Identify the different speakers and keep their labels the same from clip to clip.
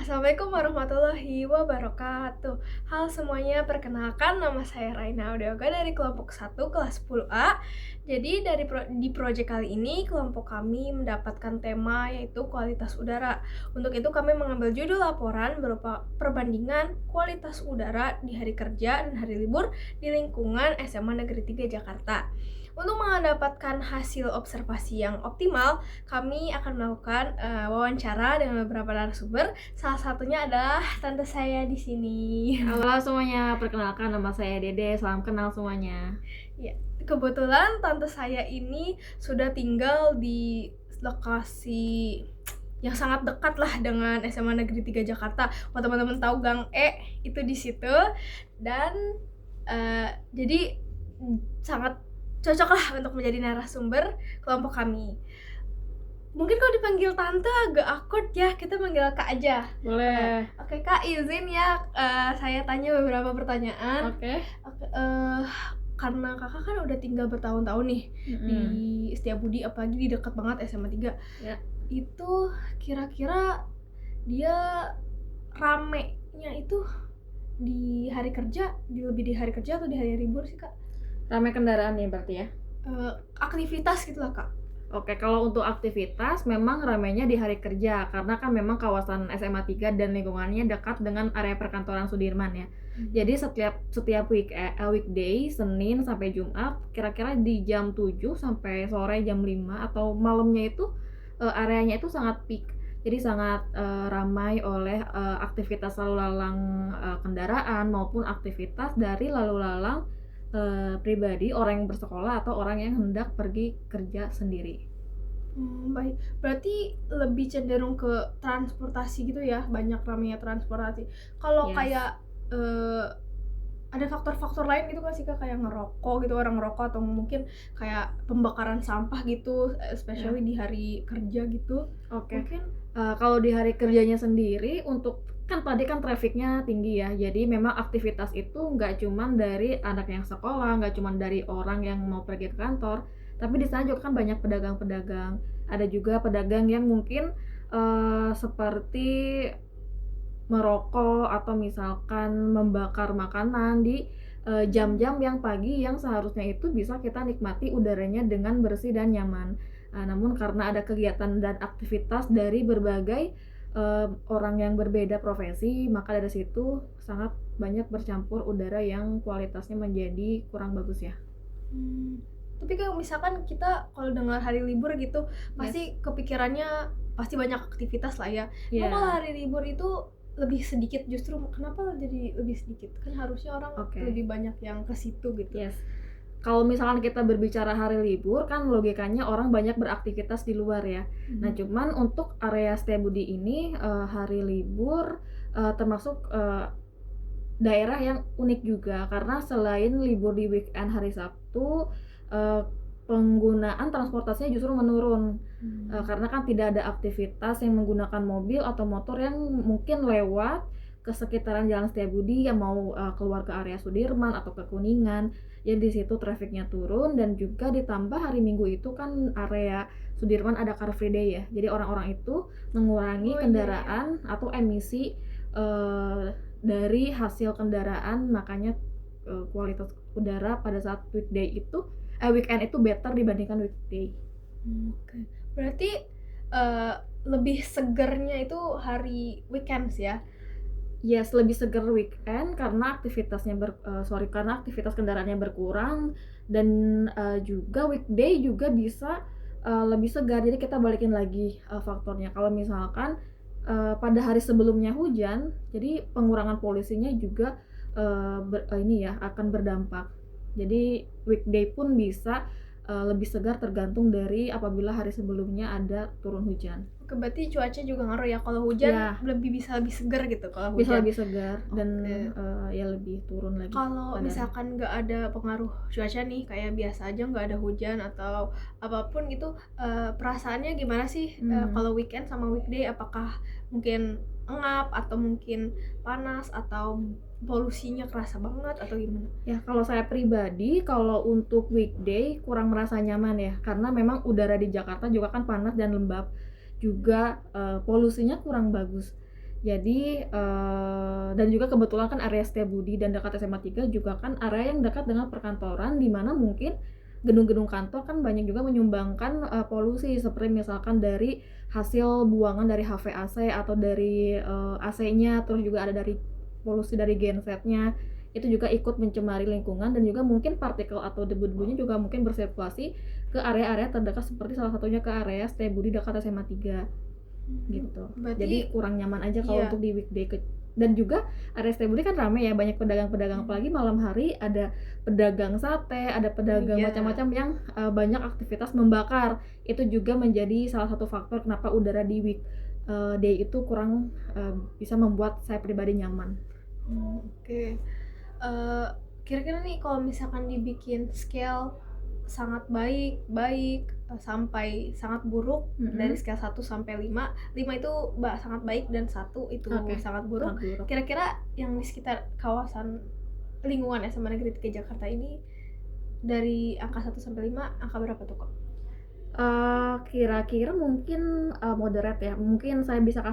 Speaker 1: Assalamualaikum warahmatullahi wabarakatuh. Halo semuanya, perkenalkan nama saya Raina Audeoga dari kelompok 1 kelas 10A. Jadi di proyek kali ini kelompok kami mendapatkan tema yaitu kualitas udara. Untuk itu kami mengambil judul laporan berupa perbandingan kualitas udara di hari kerja dan hari libur di lingkungan SMA Negeri 3 Jakarta. Untuk mendapatkan hasil observasi yang optimal, kami akan melakukan wawancara dengan beberapa narasumber. Salah satunya adalah tante saya di sini.
Speaker 2: Halo semuanya, perkenalkan nama saya Dede, salam kenal semuanya.
Speaker 1: Ya, kebetulan tante saya ini sudah tinggal di lokasi yang sangat dekat lah dengan SMA Negeri 3 Jakarta. Kalau teman-teman tahu Gang E itu di situ, dan jadi sangat cocok lah untuk menjadi narasumber kelompok kami. Mungkin kalau dipanggil tante agak awkward ya, kita manggil kak aja.
Speaker 2: Boleh.
Speaker 1: Oke kak, izin ya saya tanya beberapa pertanyaan.
Speaker 2: Oke.
Speaker 1: Karena kakak kan udah tinggal bertahun-tahun nih di Setiabudi, apalagi di dekat banget SMA 3.
Speaker 2: Ya.
Speaker 1: Itu kira-kira dia ramenya itu di hari kerja, lebih di hari kerja atau di hari libur sih kak?
Speaker 2: Ramai kendaraan nih berarti ya?
Speaker 1: Aktivitas gitu lah kak.
Speaker 2: Oke, kalau untuk aktivitas memang ramainya di hari kerja karena kan memang kawasan SMA 3 dan lingkungannya dekat dengan area perkantoran Sudirman ya. Jadi setiap weekday, Senin sampai Jumat, kira-kira di jam 7 sampai sore jam 5 atau malamnya itu areanya itu sangat peak. Jadi sangat ramai oleh aktivitas lalu lalang kendaraan maupun aktivitas dari lalu lalang pribadi, orang yang bersekolah atau orang yang hendak pergi kerja sendiri.
Speaker 1: Baik. Berarti lebih cenderung ke transportasi gitu ya, banyak ramainya transportasi. Kalau
Speaker 2: Yes.
Speaker 1: kayak ada faktor-faktor lain gitu nggak sih kak, kayak ngerokok gitu, orang ngerokok atau mungkin kayak pembakaran sampah gitu, especially di hari kerja gitu.
Speaker 2: Oke.
Speaker 1: Mungkin
Speaker 2: Kalau di hari kerjanya sendiri untuk kan tadi kan trafficnya tinggi ya, jadi memang aktivitas itu nggak cuman dari anak yang sekolah, nggak cuman dari orang yang mau pergi ke kantor, tapi di sana juga kan banyak pedagang-pedagang. Ada juga pedagang yang mungkin seperti merokok atau misalkan membakar makanan di jam-jam yang pagi yang seharusnya itu bisa kita nikmati udaranya dengan bersih dan nyaman. Namun karena ada kegiatan dan aktivitas dari berbagai orang yang berbeda profesi, maka dari situ sangat banyak bercampur udara yang kualitasnya menjadi kurang bagus ya.
Speaker 1: tapi kalau misalkan kita kalau dengar hari libur gitu, pasti kepikirannya pasti banyak aktivitas lah ya.
Speaker 2: Iya.
Speaker 1: Kalau hari libur itu lebih sedikit, justru kenapa jadi lebih sedikit? Kan harusnya orang lebih banyak yang ke situ gitu.
Speaker 2: Yes. Kalau misalkan kita berbicara hari libur kan logikanya orang banyak beraktivitas di luar ya. Nah, cuman untuk area Setiabudi ini hari libur termasuk daerah yang unik juga karena selain libur di weekend hari Sabtu, penggunaan transportasinya justru menurun. Karena kan tidak ada aktivitas yang menggunakan mobil atau motor yang mungkin lewat ke sekitaran Jalan Setiabudi yang mau keluar ke area Sudirman atau ke Kuningan. Jadi di situ trafiknya turun, dan juga ditambah hari Minggu itu kan area Sudirman ada Car Free Day ya. Jadi orang-orang itu mengurangi kendaraan atau emisi dari hasil kendaraan, makanya kualitas udara pada saat weekend itu better dibandingkan weekday.
Speaker 1: Oke. Berarti lebih segernya itu hari weekends ya?
Speaker 2: Yes, lebih segar weekend karena karena aktivitas kendaraannya berkurang, dan juga weekday juga bisa lebih segar. Jadi kita balikin lagi faktornya. Kalau misalkan pada hari sebelumnya hujan, jadi pengurangan polusinya juga akan berdampak. Jadi weekday pun bisa lebih segar tergantung dari apabila hari sebelumnya ada turun hujan.
Speaker 1: Oke, berarti cuaca juga ngaruh ya, kalau hujan bisa lebih segar gitu kalau hujan.
Speaker 2: Bisa lebih segar dan ya lebih turun lagi.
Speaker 1: Kalau misalkan nggak ada pengaruh cuaca nih, kayak biasa aja nggak ada hujan atau apapun gitu, perasaannya gimana sih kalau weekend sama weekday? Apakah mungkin engap atau mungkin panas atau polusinya kerasa banget atau gimana?
Speaker 2: Ya, kalau saya pribadi, kalau untuk weekday kurang merasa nyaman ya, karena memang udara di Jakarta juga kan panas dan lembab, juga polusinya kurang bagus. Jadi dan juga kebetulan kan area Setiabudi dan dekat SMA 3 juga kan area yang dekat dengan perkantoran, di mana mungkin gedung-gedung kantor kan banyak juga menyumbangkan polusi, seperti misalkan dari hasil buangan dari HVAC atau dari AC-nya, terus juga ada dari polusi dari gensetnya, itu juga ikut mencemari lingkungan, dan juga mungkin partikel atau debu-debunya juga mungkin bersirkulasi ke area-area terdekat, seperti salah satunya ke area Setiabudi dekat SMA 3 gitu. Jadi
Speaker 1: Berarti
Speaker 2: kurang nyaman aja kalau
Speaker 1: iya.
Speaker 2: untuk di weekday dan juga area Setiabudi kan rame ya, banyak pedagang-pedagang, apalagi malam hari ada pedagang sate, ada pedagang
Speaker 1: Iya.
Speaker 2: macam-macam yang banyak aktivitas membakar. Itu juga menjadi salah satu faktor kenapa udara di weekday itu kurang bisa membuat saya pribadi nyaman.
Speaker 1: Oke. Kira-kira nih kalau misalkan dibikin scale sangat baik, sampai sangat buruk, dari scale 1 sampai 5 itu sangat baik dan 1 itu
Speaker 2: Oke,
Speaker 1: sangat buruk.
Speaker 2: sangat buruk.
Speaker 1: Kira-kira yang di sekitar kawasan lingkungan SMA Negeri 3 Jakarta ini dari angka 1 sampai 5 angka berapa tuh, Kak?
Speaker 2: Kira-kira mungkin moderate ya, mungkin saya bisa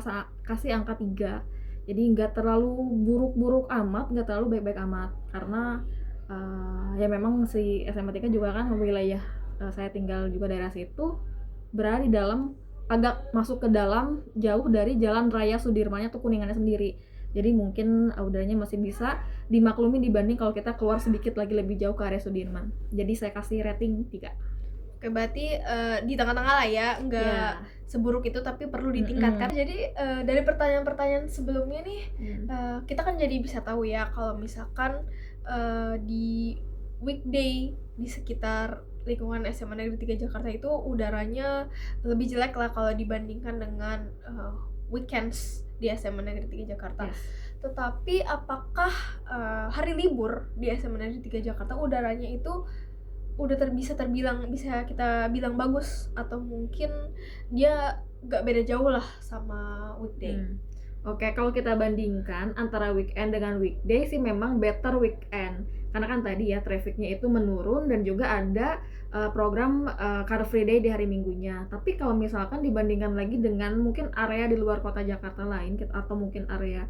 Speaker 2: kasih angka 3. Jadi nggak terlalu buruk-buruk amat, nggak terlalu baik-baik amat, karena ya memang si SMA 3 juga kan wilayah saya tinggal juga daerah situ, berada di dalam, agak masuk ke dalam, jauh dari Jalan Raya Sudirmannya atau Kuningannya sendiri. Jadi mungkin udaranya masih bisa dimaklumi dibanding kalau kita keluar sedikit lagi lebih jauh ke area Sudirman. Jadi saya kasih rating 3.
Speaker 1: Oke, berarti di tengah-tengah lah ya, nggak seburuk itu tapi perlu ditingkatkan. Jadi dari pertanyaan-pertanyaan sebelumnya nih, kita kan jadi bisa tahu ya kalau misalkan di weekday di sekitar lingkungan SMA Negeri 3 Jakarta itu udaranya lebih jelek lah kalau dibandingkan dengan weekends di SMA Negeri 3 Jakarta.
Speaker 2: Yes.
Speaker 1: Tetapi apakah hari libur di SMA Negeri 3 Jakarta udaranya itu udah bisa kita bilang bagus, atau mungkin dia gak beda jauh lah sama weekday?
Speaker 2: Oke, kalau kita bandingkan antara weekend dengan weekday sih memang better weekend, karena kan tadi ya trafficnya itu menurun dan juga ada program Car Free Day di hari Minggunya. Tapi kalau misalkan dibandingkan lagi dengan mungkin area di luar kota Jakarta lain, atau mungkin area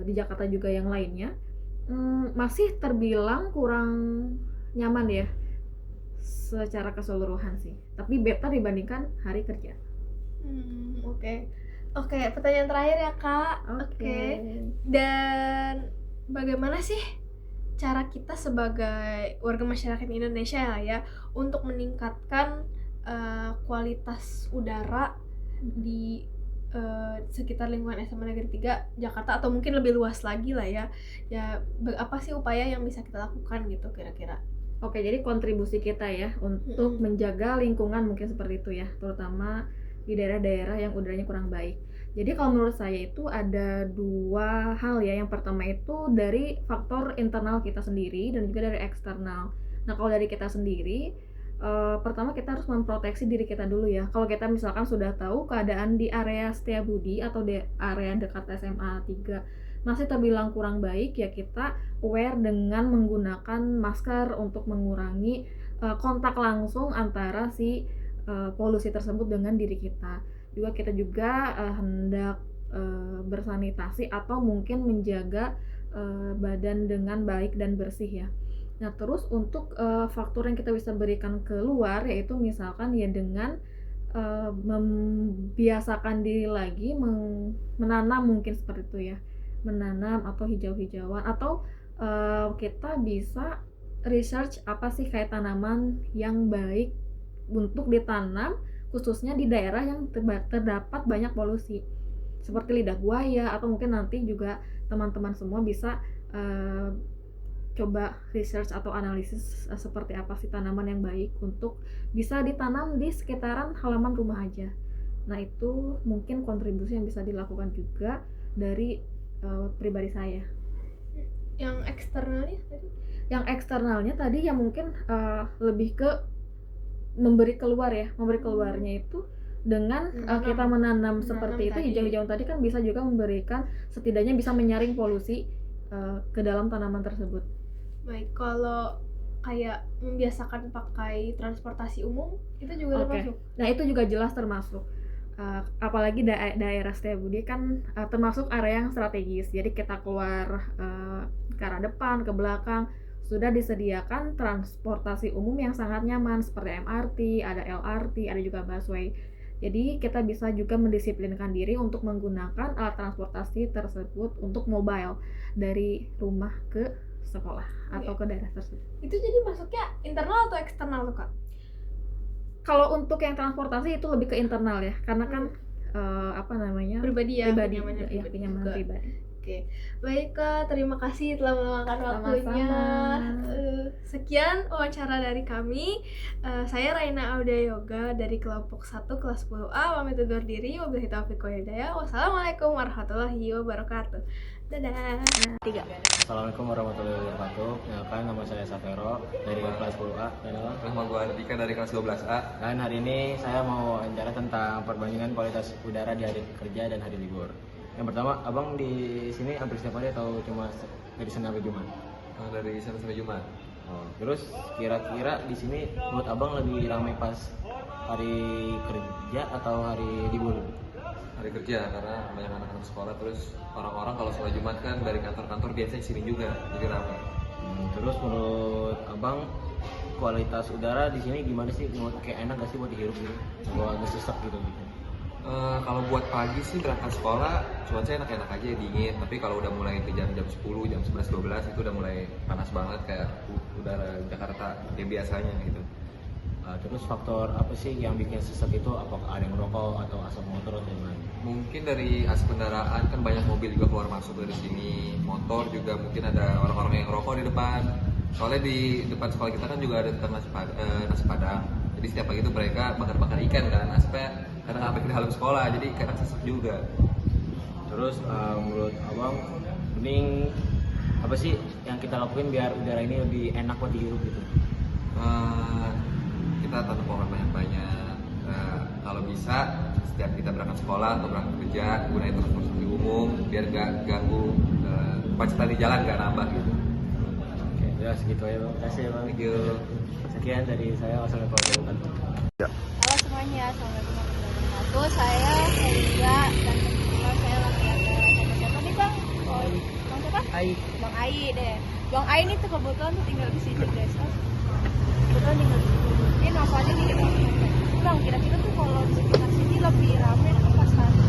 Speaker 2: di Jakarta juga yang lainnya, masih terbilang kurang nyaman ya secara keseluruhan sih, tapi better dibandingkan hari kerja.
Speaker 1: Oke, pertanyaan terakhir ya, Kak.
Speaker 2: Oke.
Speaker 1: Dan bagaimana sih cara kita sebagai warga masyarakat Indonesia lah ya untuk meningkatkan kualitas udara di sekitar lingkungan SMA Negeri 3 Jakarta, atau mungkin lebih luas lagi lah ya. Apa sih upaya yang bisa kita lakukan gitu kira-kira?
Speaker 2: Oke, jadi kontribusi kita ya untuk menjaga lingkungan mungkin seperti itu ya, terutama di daerah-daerah yang udaranya kurang baik. Jadi kalau menurut saya itu ada 2 hal ya. Yang pertama itu dari faktor internal kita sendiri dan juga dari eksternal. Nah, kalau dari kita sendiri, pertama kita harus memproteksi diri kita dulu ya. Kalau kita misalkan sudah tahu keadaan di area Setiabudi atau di area dekat SMA 3 masih terbilang kurang baik, ya kita aware dengan menggunakan masker untuk mengurangi kontak langsung antara si polusi tersebut dengan diri kita. Juga kita juga hendak bersanitasi atau mungkin menjaga badan dengan baik dan bersih ya. Nah, terus untuk faktor yang kita bisa berikan keluar, yaitu misalkan ya dengan membiasakan diri lagi menanam, mungkin seperti itu ya, menanam atau hijau-hijauan, atau kita bisa research apa sih kayak tanaman yang baik untuk ditanam khususnya di daerah yang terdapat banyak polusi seperti lidah buaya, atau mungkin nanti juga teman-teman semua bisa coba research atau analisis seperti apa sih tanaman yang baik untuk bisa ditanam di sekitaran halaman rumah aja. Nah, itu mungkin kontribusi yang bisa dilakukan juga dari pribadi saya.
Speaker 1: Yang eksternalnya tadi?
Speaker 2: Yang eksternalnya tadi ya mungkin lebih ke memberi keluar ya. Memberi keluarnya itu dengan kita menanam seperti itu hijau-hijauan tadi kan bisa juga memberikan, setidaknya bisa menyaring polusi ke dalam tanaman tersebut.
Speaker 1: Baik, kalau kayak membiasakan pakai transportasi umum itu juga termasuk?
Speaker 2: Nah, itu juga jelas termasuk. apalagi daerah Setiabudi kan termasuk area yang strategis. Jadi kita keluar ke arah depan, ke belakang sudah disediakan transportasi umum yang sangat nyaman seperti MRT, ada LRT, ada juga busway. Jadi kita bisa juga mendisiplinkan diri untuk menggunakan alat transportasi tersebut untuk mobile dari rumah ke sekolah atau ke daerah tersebut.
Speaker 1: Itu jadi masuknya internal atau eksternal tuh Kak?
Speaker 2: Kalau untuk yang transportasi itu lebih ke internal ya, karena kan
Speaker 1: Pribadi ya,
Speaker 2: pribadi,
Speaker 1: kenyamanan
Speaker 2: kenyamanan
Speaker 1: juga.
Speaker 2: pribadi.
Speaker 1: Oke, baik Kak, terima kasih telah meluangkan waktunya. Sekian wawancara dari kami. Saya Raina Audia Yoga dari kelompok 1 kelas 10A, pamit undur diri. Wabillahi taufiq wal hidayah. Wassalamualaikum warahmatullahi wabarakatuh. Dadah.
Speaker 3: Assalamualaikum warahmatullahi wabarakatuh. Kenalkan, nama saya Safero dari kelas 10A.
Speaker 4: Nama gue Andika dari kelas 12A.
Speaker 3: Dan hari ini saya mau wawancara tentang perbandingan kualitas udara di hari kerja dan hari libur. Yang pertama, abang di sini hampir setiap hari atau cuma dari Senin sampai Jumat?
Speaker 4: Dari Senin sampai Jumat.
Speaker 3: Oh, terus kira-kira di sini menurut abang lebih ramai pas hari kerja atau hari libur?
Speaker 4: Hari kerja, karena banyak anak-anak sekolah. Terus orang-orang kalau sholat Jumat kan dari kantor-kantor biasanya sini juga, jadi ramai.
Speaker 3: Terus menurut abang kualitas udara di sini gimana sih? Menurut kayak enak gak sih buat dihirup gitu? Buat ngesesek gitu.
Speaker 4: Kalau buat pagi sih berangkat sekolah cuacanya enak-enak aja, dingin. Tapi kalau udah mulai ke jam 10, jam 11, 12 itu udah mulai panas banget kayak udara Jakarta kayak biasanya gitu.
Speaker 3: Terus faktor apa sih yang bikin sesek itu? Apakah ada yang merokok atau asap motor atau gimana?
Speaker 4: Mungkin dari asap kendaraan, kan banyak mobil juga keluar masuk dari sini. Motor juga mungkin ada orang-orang yang ngerokok di depan. Soalnya di depan sekolah kita kan juga ada tukang nasi padang. Jadi setiap pagi itu mereka bakar-bakar ikan kan, asapnya kadang sampai ke dalam sekolah, jadi kadang sesek juga.
Speaker 3: Terus menurut abang mending apa sih yang kita lakuin biar udara ini lebih enak buat dihirup gitu?
Speaker 4: Kita tanam pohon banyak-banyak. Kalau bisa setiap kita berangkat sekolah atau berangkat kerja gunain transportasi umum biar gak ganggu kemacetan di jalan, gak nambah gitu.
Speaker 3: Oke, ya segitu aja bang. Terima kasih ya bang.
Speaker 4: Thank you.
Speaker 3: Sekian dari saya. Wassalamualaikum warahmatullahi wabarakatuh.
Speaker 5: Halo semuanya, assalamualaikum warahmatullahi wabarakatuh. Saya Elia dan kebetulan saya lagi ada sama siapa nih bang? Oh, bang siapa?
Speaker 3: Hai.
Speaker 5: Bang Ai deh. Bang Ai ini tuh kebetulan tuh tinggal di sini guys. Kebetulan tinggal di sini. Ini novelnya di Bang. Bang, kira-kira tuh kalau di sekitar sini lebih ramai atau pas hari?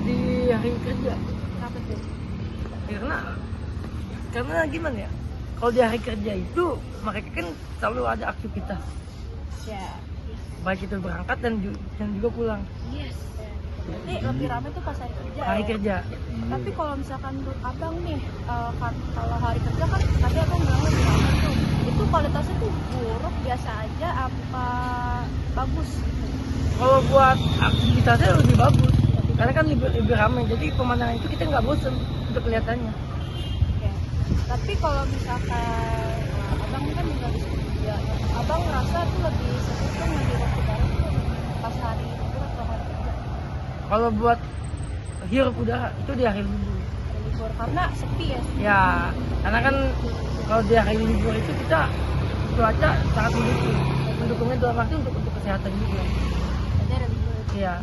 Speaker 6: Di hari kerja,
Speaker 5: Kenapa tuh?
Speaker 6: karena gimana ya, kalau di hari kerja itu mereka kan selalu ada aktivitas,
Speaker 5: Ya.
Speaker 6: baik itu berangkat dan juga pulang.
Speaker 5: Yes. Berarti lebih ramai tuh pas hari kerja.
Speaker 6: Hari
Speaker 5: ya?
Speaker 6: kerja
Speaker 5: Tapi kalau misalkan menurut abang nih, kalau hari kerja kan tadi abang bilang lebih ramai tuh, itu kualitasnya tuh buruk, biasa aja, apa bagus?
Speaker 6: kalau buat aktivitasnya lebih bagus, karena kan lebih ramai, jadi pemandangan itu kita nggak bosen untuk kelihatannya.
Speaker 5: Oke. Tapi kalau misalkan abang kan tinggal di sini juga, abang ngerasa tuh lebih sesuai tuh menghirup udara tuh pas hari libur atau hari kerja?
Speaker 6: Kalau buat hirup udara itu di hari libur.
Speaker 5: Hari libur karena sepi ya.
Speaker 6: Ya, karena kan kalau di hari libur itu kita cuaca sangat mendukung. Mendukungnya dalam arti untuk kesehatan juga.
Speaker 5: Jadi ada libur.
Speaker 6: Iya.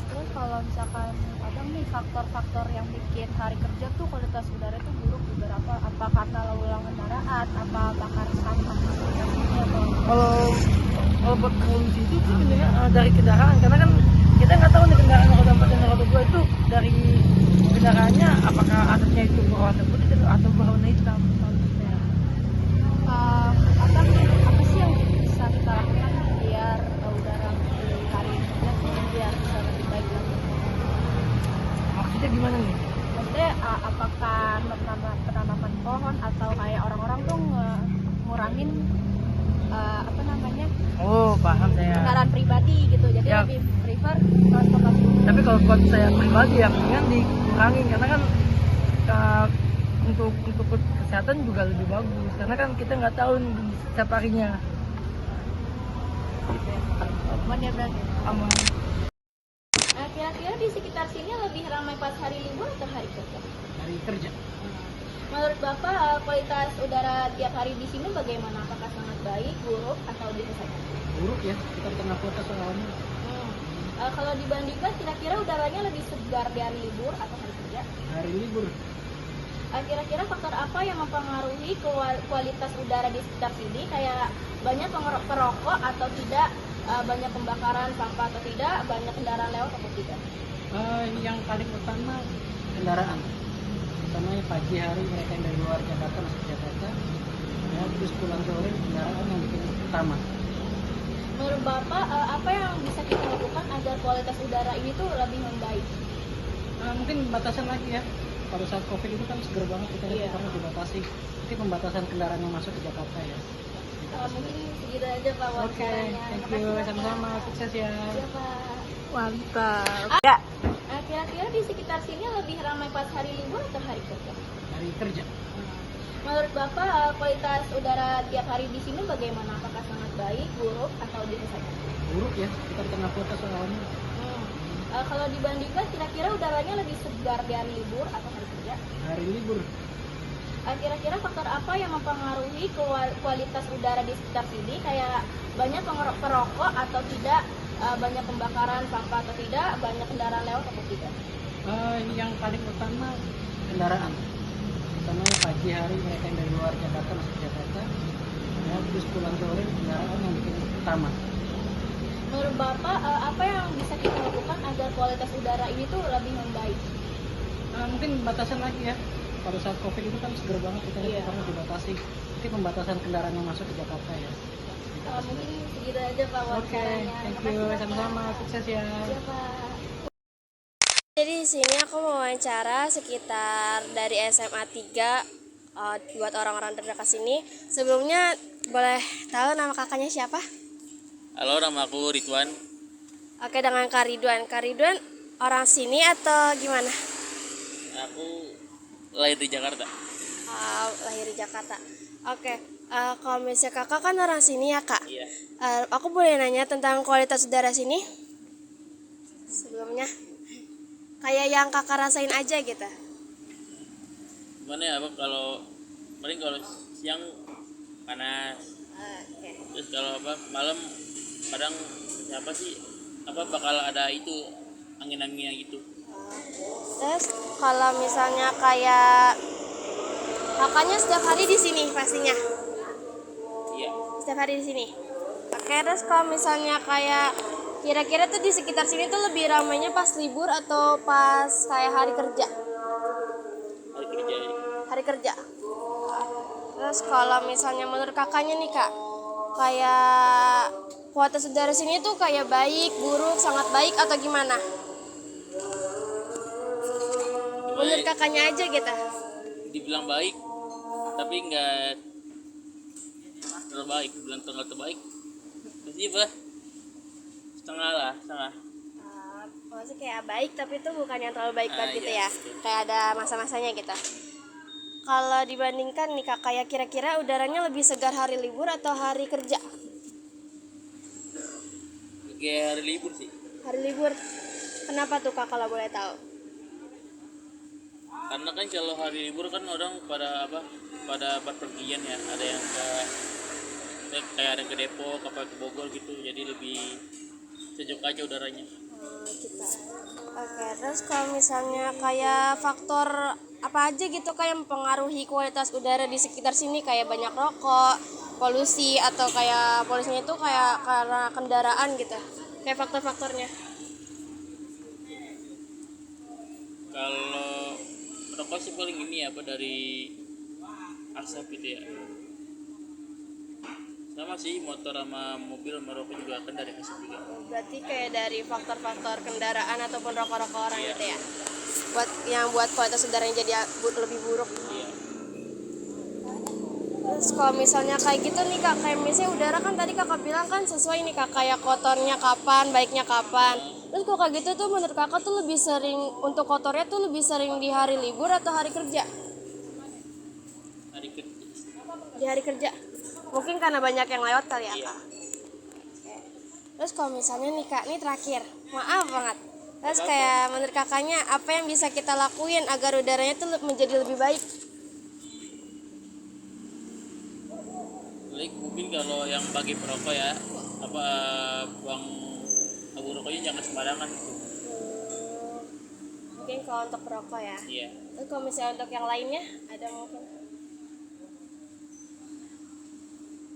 Speaker 5: Terus kalau misalkan abang nih faktor-faktor yang bikin hari kerja tuh kualitas udara tuh buruk beberapa, apa karena lalu lalang kendaraan, apa bakar sampah atau
Speaker 6: Kalau buat polusi itu sebenarnya dari kendaraan, karena kan kita nggak tahu nih kendaraan roda 4 dan roda 2 itu dari kendaraannya apakah asapnya itu berwarna putih atau berwarna hitam.
Speaker 5: apa sih yang bisa kita lakukan biar udara di hari kerja tuh biar bisa lebih baik lagi?
Speaker 6: Maksudnya gimana nih?
Speaker 5: Maksudnya apakah penanaman pohon atau kayak orang-orang tuh ngurangin apa namanya
Speaker 6: Oh, paham saya.
Speaker 5: kendaraan pribadi gitu, jadi
Speaker 6: Ya.
Speaker 5: lebih prefer transportasi umum.
Speaker 6: Tapi kalau buat saya pribadi ya mendingan dikurangin, karena kan untuk kesehatan juga lebih bagus, karena kan kita nggak tahu nih setiap harinya.
Speaker 5: Aman ya berarti.
Speaker 6: Aman.
Speaker 5: Kira-kira di sekitar sini lebih ramai pas hari libur atau hari kerja?
Speaker 6: Hari kerja.
Speaker 5: Menurut Bapak, kualitas udara tiap hari di sini bagaimana? Apakah sangat baik, buruk, atau biasa saja?
Speaker 6: Buruk ya, kita di tengah kota soalnya.
Speaker 5: Kalau dibandingkan kira-kira udaranya lebih segar di hari libur atau hari kerja?
Speaker 6: Hari libur.
Speaker 5: Kira-kira faktor apa yang mempengaruhi kualitas udara di sekitar sini? Kayak banyak perokok atau tidak, banyak pembakaran sampah atau tidak, banyak kendaraan lewat atau tidak?
Speaker 6: Yang paling utama kendaraan. Utamanya pagi hari mereka yang dari luar Jakarta masuk ke Jakarta. Ya, terus pulang sore kendaraan yang bikin utama.
Speaker 5: Menurut Bapak, apa yang bisa kita lakukan agar kualitas udara ini tuh lebih membaik?
Speaker 6: Mungkin batasan lagi ya. Pada saat COVID itu kan seger banget kita lihat karena dibatasi. Jadi pembatasan kendaraan yang masuk ke Jakarta ya.
Speaker 5: Mungkin segitu aja Pak
Speaker 6: Oke,
Speaker 5: wawancaranya.
Speaker 6: thank
Speaker 5: Makasih
Speaker 6: you.
Speaker 5: banyak.
Speaker 6: Sama-sama, sukses ya.
Speaker 5: Iya Pak.
Speaker 1: Mantap.
Speaker 5: Kira-kira di sekitar sini lebih ramai pas hari libur atau hari kerja?
Speaker 6: Hari kerja.
Speaker 5: Menurut Bapak, kualitas udara tiap hari di sini bagaimana? Apakah sangat baik, buruk, atau biasa saja?
Speaker 6: Buruk ya, kita di tengah kota soalnya.
Speaker 5: Kalau dibandingkan, kira-kira udaranya lebih segar di hari libur atau hari kerja?
Speaker 6: Hari libur.
Speaker 5: Kira-kira faktor apa yang mempengaruhi kualitas udara di sekitar sini? Kayak banyak perokok atau tidak, banyak pembakaran sampah atau tidak, banyak kendaraan lewat atau tidak?
Speaker 6: Yang paling utama kendaraan. Utamanya pagi hari mereka yang dari luar Jakarta masuk ke Jakarta. Ya, terus pulang sore kendaraan yang bikin utama.
Speaker 5: Menurut Bapak, apa yang bisa kita lakukan agar kualitas udara ini tuh lebih membaik?
Speaker 6: Mungkin batasan lagi ya. Pada saat COVID itu kan seger banget kita lihat karena dibatasi. Jadi pembatasan kendaraan yang masuk ke Jakarta ya.
Speaker 5: Mungkin segitu aja Pak
Speaker 6: Oke,
Speaker 5: wawancaranya.
Speaker 6: thank
Speaker 5: Makasih
Speaker 6: you.
Speaker 5: banyak.
Speaker 6: Sama-sama, sukses ya.
Speaker 5: Iya Pak.
Speaker 7: Jadi di sini aku mau wawancara sekitar dari SMA 3 buat orang-orang terdekat sini. Sebelumnya boleh tahu nama kakaknya siapa?
Speaker 8: Halo, nama aku Ridwan.
Speaker 7: Oke, dengan Kak Ridwan. Kak Ridwan orang sini atau gimana?
Speaker 8: Aku lahir di Jakarta.
Speaker 7: Lahir di Jakarta. Oke, kalau misalnya kakak kan orang sini ya kak?
Speaker 8: Iya.
Speaker 7: Aku boleh nanya tentang kualitas udara sini? Sebelumnya kayak yang kakak rasain aja gitu.
Speaker 8: Gimana ya, Abang, kalau siang panas,
Speaker 7: Oke.
Speaker 8: terus kalau malam kadang bakal ada itu angin-anginnya gitu.
Speaker 7: Terus kalau misalnya kayak kakaknya setiap hari di sini pastinya?
Speaker 8: Iya.
Speaker 7: Setiap hari di sini. Oke, terus kalau misalnya kayak kira-kira tuh di sekitar sini tuh lebih ramainya pas libur atau pas kayak hari kerja?
Speaker 8: Hari kerja ya.
Speaker 7: Hari kerja. Terus kalau misalnya menurut kakaknya nih kak, kayak kualitas udara sini tuh kayak baik, buruk, sangat baik atau gimana? Menurut kakaknya aja gitu.
Speaker 8: Dibilang baik, tapi nggak terbaik. Bilang terbaik, pasti apa? Setengah.
Speaker 7: Maksudnya kayak baik tapi itu bukan yang terlalu baik banget gitu
Speaker 8: Iya,
Speaker 7: ya.
Speaker 8: betul.
Speaker 7: Kayak ada masa-masanya gitu. Kalau dibandingkan nih kak, kayak kira-kira udaranya lebih segar hari libur atau hari kerja?
Speaker 8: Kayak hari libur sih.
Speaker 7: Hari libur. Kenapa tuh kak kalau boleh tahu?
Speaker 8: Karena kan kalau hari libur kan orang pada berpergian ya, ada yang kayak ada yang ke Depok, apa ke Bogor gitu, jadi lebih sejuk aja udaranya.
Speaker 7: Gitu. Oke, terus kalau misalnya kayak faktor apa aja gitu kayak mempengaruhi kualitas udara di sekitar sini, kayak banyak rokok, polusi, atau kayak polusinya itu kayak karena kendaraan gitu, kayak faktor-faktornya.
Speaker 8: Kalau rokok sih paling ini dari asap gitu ya. Sama sih, motor sama mobil sama rokok juga kan dari asap juga.
Speaker 7: Berarti kayak dari faktor-faktor kendaraan ataupun rokok-rokok orang
Speaker 8: Iya.
Speaker 7: gitu ya, buat kualitas udaranya jadi lebih buruk.
Speaker 8: Iya.
Speaker 7: Terus kalau misalnya kayak gitu nih kak, kayak misalnya udara kan tadi kakak bilang kan sesuai nih kak, kayak kotornya kapan, baiknya kapan. Terus kalau kayak gitu tuh menurut kakak tuh lebih sering, untuk kotornya tuh lebih sering di hari libur atau hari kerja?
Speaker 8: Hari kerja.
Speaker 7: Di hari kerja. Mungkin karena banyak yang lewat kali ya
Speaker 8: Iya.
Speaker 7: kak. Oke. Terus kalau misalnya nih kak, ini terakhir, maaf banget. Terus kayak menurut kakaknya apa yang bisa kita lakuin agar udaranya tuh menjadi lebih baik?
Speaker 8: paling mungkin kalau yang bagi perokok ya apa buang tabung rokoknya jangan sembarangan gitu.
Speaker 7: Mungkin kalau untuk perokok ya.
Speaker 8: Iya.
Speaker 7: Terus kalau misalnya untuk yang lainnya ada mungkin?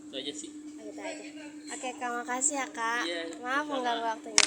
Speaker 8: Itu aja sih.
Speaker 7: Gitu aja. Oke, Kak, makasih ya, Kak.
Speaker 8: Iya,
Speaker 7: Maaf mengganggu waktunya.